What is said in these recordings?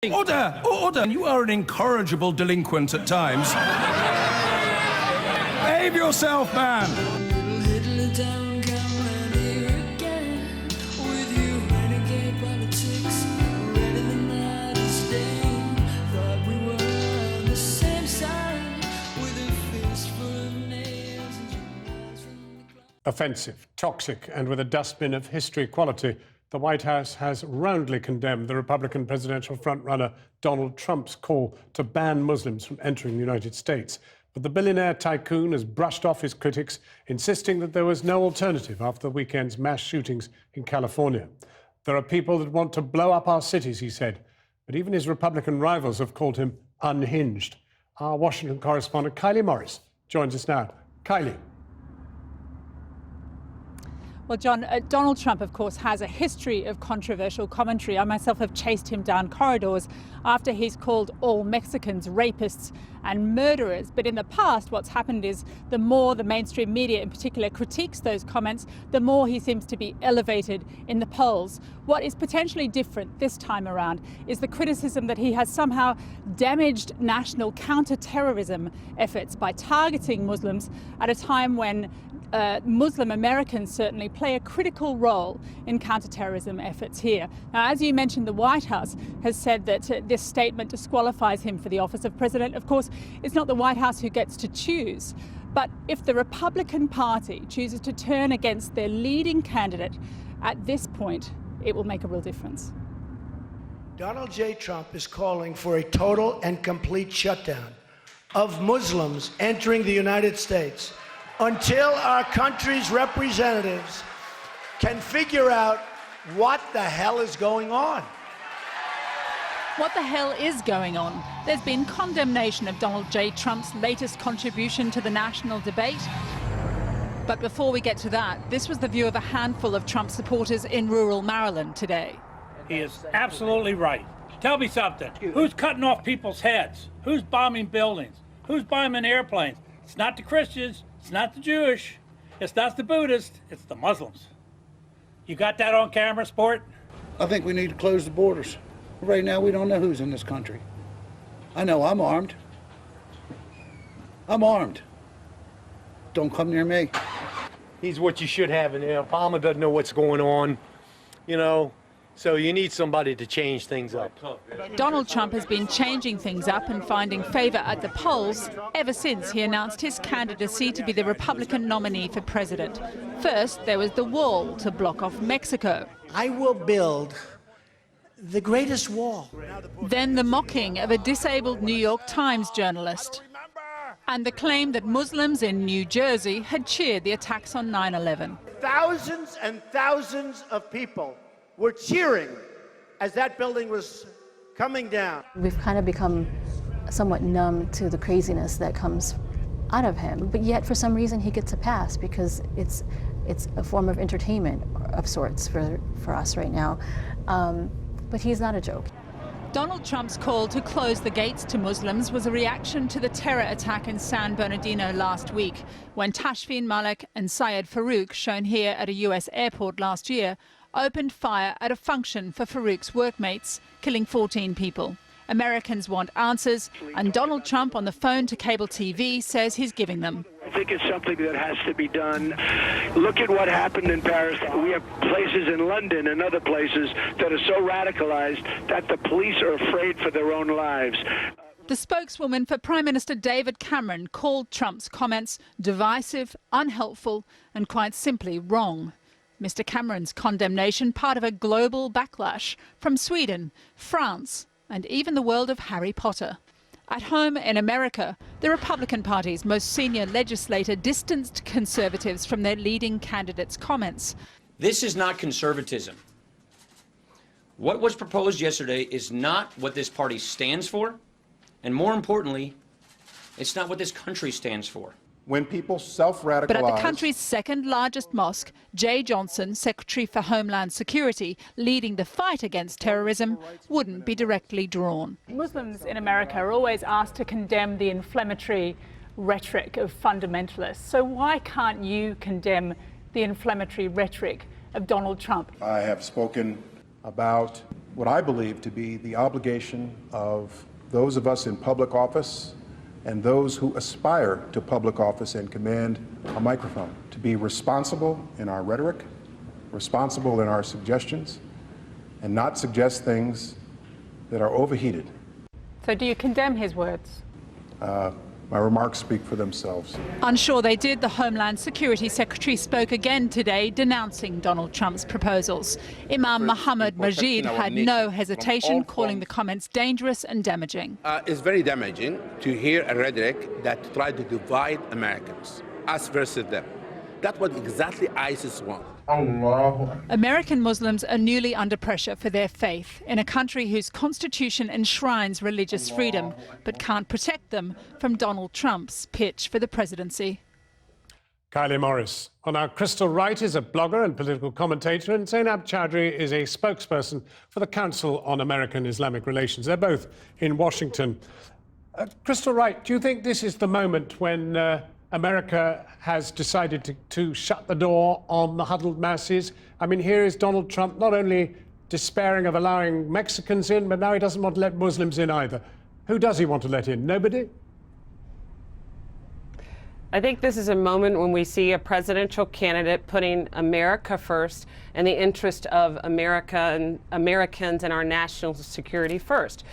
Order! Order! You are an incorrigible delinquent at times. Behave yourself, man! Offensive, toxic, and with a dustbin of history quality, the White House has roundly condemned the Republican presidential frontrunner Donald Trump's call to ban Muslims from entering the United States. But the billionaire tycoon has brushed off his critics, insisting that there was no alternative after the weekend's mass shootings in California. There are people that want to blow up our cities, he said, but even his Republican rivals have called him unhinged. Our Washington correspondent Kylie Morris joins us now. Kylie. Well, John, Donald Trump, of course, has a history of controversial commentary. I myself have chased him down corridors after he's called all Mexicans rapists and murderers. But in the past, what's happened is the more the mainstream media in particular critiques those comments, the more he seems to be elevated in the polls. What is potentially different this time around is the criticism that he has somehow damaged national counter-terrorism efforts by targeting Muslims at a time when Muslim Americans certainly play a critical role in counter-terrorism efforts here. Now, as you mentioned, the White House has said that this statement disqualifies him for the office of president. Of course, it's not the White House who gets to choose, but if the Republican Party chooses to turn against their leading candidate at this point, it will make a real difference. Donald J. Trump is calling for a total and complete shutdown of Muslims entering the United States until our country's representatives can figure out what the hell is going on. What the hell is going on? There's been condemnation of Donald J. Trump's latest contribution to the national debate. But before we get to that, this was the view of a handful of Trump supporters in rural Maryland today. He is absolutely right. Tell me something. Who's cutting off people's heads? Who's bombing buildings? Who's bombing airplanes? It's not the Christians. It's not the Jewish, it's not the Buddhist, it's the Muslims. You got that on camera, Sport? I think we need to close the borders. Right now, we don't know who's in this country. I know I'm armed. I'm armed. Don't come near me. He's what you should have, and Obama doesn't know what's going on, so you need somebody to change things up. Donald Trump has been changing things up and finding favour at the polls ever since he announced his candidacy to be the Republican nominee for president. First, there was the wall to block off Mexico. I will build the greatest wall. Then the mocking of a disabled New York Times journalist. And the claim that Muslims in New Jersey had cheered the attacks on 9/11. Thousands and thousands of people were cheering as that building was coming down. We've kind of become somewhat numb to the craziness that comes out of him, but yet for some reason he gets a pass because it's a form of entertainment of sorts for us right now. But he's not a joke. Donald Trump's call to close the gates to Muslims was a reaction to the terror attack in San Bernardino last week, when Tashfeen Malik and Syed Farouk, shown here at a US airport last year, opened fire at a function for Farouk's workmates, killing 14 people. Americans want answers, and Donald Trump on the phone to cable TV says he's giving them. I think it's something that has to be done. Look at what happened in Paris. We have places in London and other places that are so radicalized that the police are afraid for their own lives. The spokeswoman for Prime Minister David Cameron called Trump's comments divisive, unhelpful, and quite simply wrong. Mr. Cameron's condemnation part of a global backlash from Sweden, France, and even the world of Harry Potter. At home in America, the Republican Party's most senior legislator distanced conservatives from their leading candidate's comments. This is not conservatism. What was proposed yesterday is not what this party stands for, and more importantly, it's not what this country stands for. When people self-radicalize... But at the country's second largest mosque, Jay Johnson, Secretary for Homeland Security, leading the fight against terrorism, wouldn't be directly drawn. Muslims in America are always asked to condemn the inflammatory rhetoric of fundamentalists. So why can't you condemn the inflammatory rhetoric of Donald Trump? I have spoken about what I believe to be the obligation of those of us in public office and those who aspire to public office and command a microphone, to be responsible in our rhetoric, responsible in our suggestions, and not suggest things that are overheated. So do you condemn his words? My remarks speak for themselves. Unsure they did, the Homeland Security Secretary spoke again today denouncing Donald Trump's proposals. Imam Mohammed Majid had no hesitation, calling the comments dangerous and damaging. It's very damaging to hear a rhetoric that tried to divide Americans, us versus them. That's what exactly ISIS wants. American Muslims are newly under pressure for their faith in a country whose constitution enshrines religious freedom but can't protect them from Donald Trump's pitch for the presidency. Kylie Morris. On our Crystal Wright is a blogger and political commentator, and Zainab Chowdhury is a spokesperson for the Council on American Islamic Relations. They're both in Washington. Crystal Wright, do you think this is the moment when America has decided to shut the door on the huddled masses? I mean, here is Donald Trump not only despairing of allowing Mexicans in, but now he doesn't want to let Muslims in either. Who does he want to let in? Nobody? I think this is a moment when we see a presidential candidate putting America first and the interest of America and Americans and our national security first.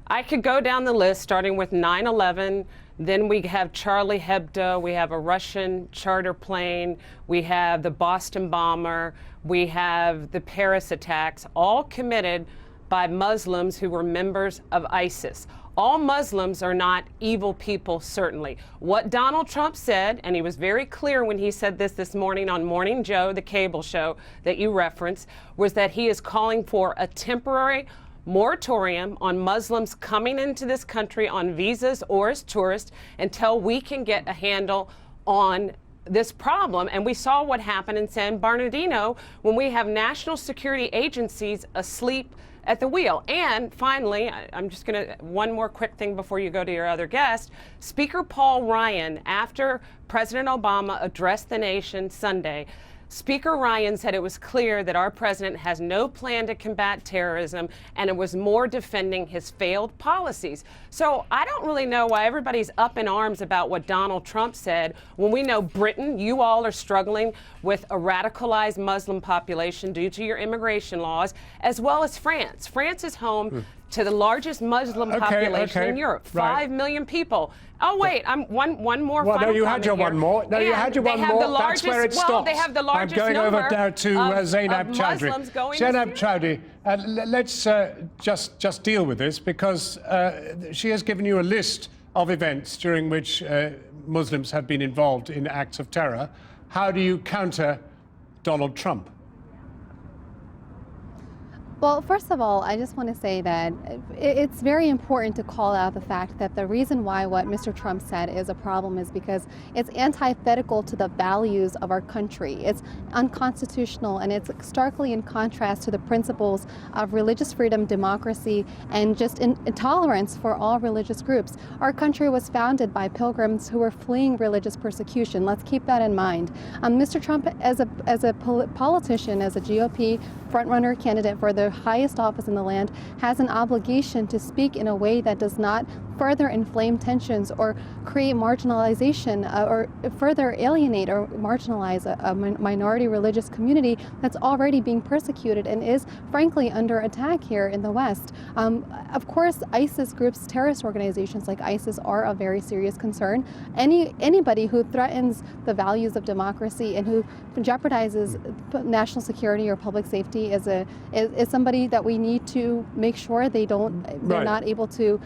I could go down the list, starting with 9/11. Then we have Charlie Hebdo, we have a Russian charter plane, we have the Boston bomber, we have the Paris attacks, all committed by Muslims who were members of ISIS. All Muslims are not evil people, certainly. What Donald Trump said, and he was very clear when he said this morning on Morning Joe, the cable show that you referenced, was that he is calling for a temporary moratorium on Muslims coming into this country on visas or as tourists until we can get a handle on this problem. And we saw what happened in San Bernardino when we have national security agencies asleep at the wheel. And finally, I'm just going to, one more quick thing before you go to your other guest. Speaker Paul Ryan, after President Obama addressed the nation Sunday, Speaker Ryan said it was clear that our president has no plan to combat terrorism, and it was more defending his failed policies. So I don't really know why everybody's up in arms about what Donald Trump said when we know Britain, you all are struggling with a radicalized Muslim population due to your immigration laws, as well as France. France is home to the largest Muslim population in Europe, 5 million people. Oh, wait, I'm one more well, final no, you had your here. one more. No, you had your one more. That's where it stops. Well, they have the largest I'm going over now to of Zainab Chowdhury. Muslims going Zainab Chowdhury, let's just deal with this, because she has given you a list of events during which Muslims have been involved in acts of terror. How do you counter Donald Trump? Well, first of all, I just want to say that it's very important to call out the fact that the reason why what Mr. Trump said is a problem is because it's antithetical to the values of our country. It's unconstitutional, and it's starkly in contrast to the principles of religious freedom, democracy, and just intolerance for all religious groups. Our country was founded by pilgrims who were fleeing religious persecution. Let's keep that in mind. Mr. Trump, as a politician, as a GOP frontrunner candidate for the highest office in the land, has an obligation to speak in a way that does not further inflame tensions or create marginalization or further alienate or marginalize a minority religious community that's already being persecuted and is frankly under attack here in the West. Of course, ISIS groups, terrorist organizations like ISIS, are a very serious concern. Anybody who threatens the values of democracy and who jeopardizes national security or public safety is somebody that we need to make sure they're not able to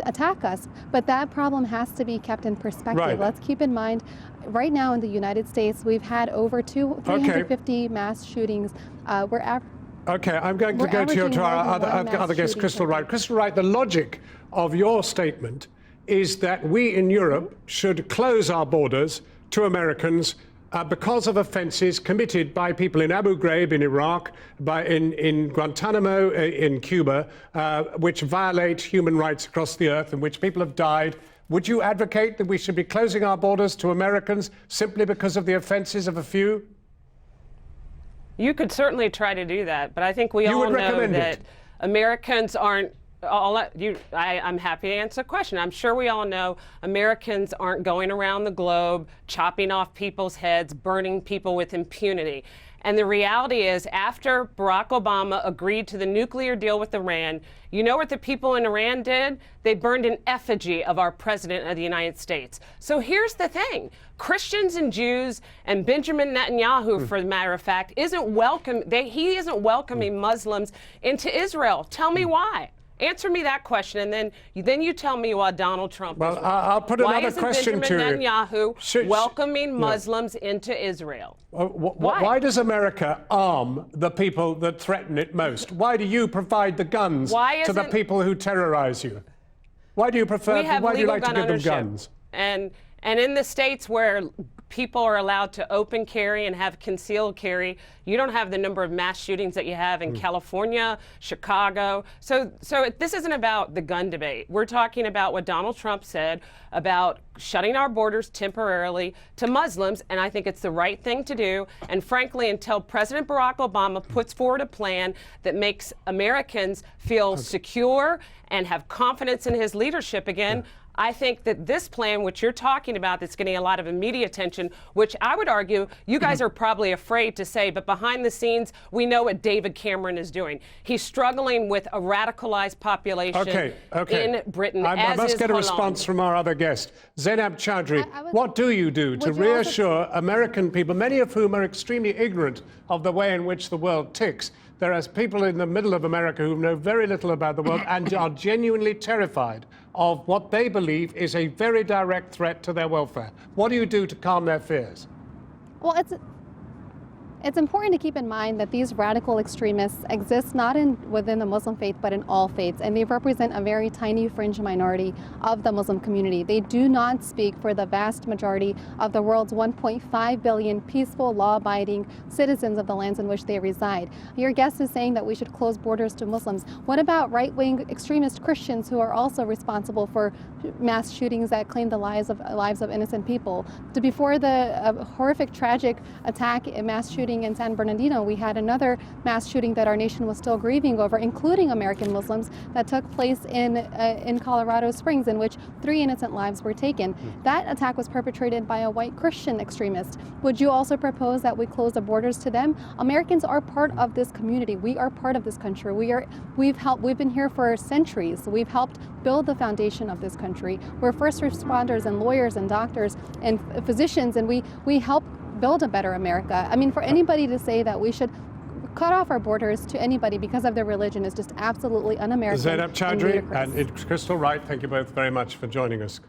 attack us. But that problem has to be kept in perspective. Right. Let's keep in mind, right now in the United States, we've had over 350 mass shootings. Okay, I'm going to go to our other guest, Crystal Wright. Crystal Wright, the logic of your statement is that we in Europe should close our borders to Americans because of offences committed by people in Abu Ghraib in Iraq, in Guantanamo in Cuba, which violate human rights across the earth, in which people have died. Would you advocate that we should be closing our borders to Americans simply because of the offences of a few? You could certainly try to do that, but I think we all know that Americans aren't I'm happy to answer the question. I'm sure we all know Americans aren't going around the globe chopping off people's heads, burning people with impunity. And the reality is, after Barack Obama agreed to the nuclear deal with Iran, you know what the people in Iran did? They burned an effigy of our president of the United States. So here's the thing. Christians and Jews and Benjamin Netanyahu, for the matter of fact, he isn't welcoming Muslims into Israel. Tell me why. Answer me that question, and then you tell me why Donald Trump is wrong. I'll put another question to you. Why isn't Benjamin Netanyahu welcoming Muslims into Israel? Why does America arm the people that threaten it most? Why do you provide the guns to the people who terrorize you? Why do you prefer? Why do you like to give them guns? And in the states where people are allowed to open carry and have concealed carry, you don't have the number of mass shootings that you have in California, Chicago. So this isn't about the gun debate. We're talking about what Donald Trump said about shutting our borders temporarily to Muslims, and I think it's the right thing to do. And frankly, until President Barack Obama puts forward a plan that makes Americans feel secure and have confidence in his leadership again, I think that this plan, which you're talking about, that's getting a lot of immediate attention, which I would argue you guys are probably afraid to say, but behind the scenes, we know what David Cameron is doing. He's struggling with a radicalized population in Britain. I must get a response from our other guest. Zainab Chowdhury, what do you do to reassure American people, many of whom are extremely ignorant of the way in which the world ticks? There are people in the middle of America who know very little about the world and are genuinely terrified of what they believe is a very direct threat to their welfare. What do you do to calm their fears? Well, it's important to keep in mind that these radical extremists exist not within the Muslim faith, but in all faiths, and they represent a very tiny fringe minority of the Muslim community. They do not speak for the vast majority of the world's 1.5 billion peaceful, law-abiding citizens of the lands in which they reside. Your guest is saying that we should close borders to Muslims. What about right-wing extremist Christians who are also responsible for mass shootings that claim the lives of innocent people? Before the horrific, tragic attack, mass shooting in San Bernardino, we had another mass shooting that our nation was still grieving over, including American Muslims, that took place in Colorado Springs, in which 3 innocent lives were taken. That attack was perpetrated by a white Christian extremist. Would you also propose that we close the borders to them? Americans are part of this community. We are part of this country. We've been here for centuries. We've helped build the foundation of this country. We're first responders and lawyers and doctors and physicians, and we help build a better America. I mean, for anybody to say that we should cut off our borders to anybody because of their religion is just absolutely un-American. Zainab Chowdhury and Crystal Wright, thank you both very much for joining us.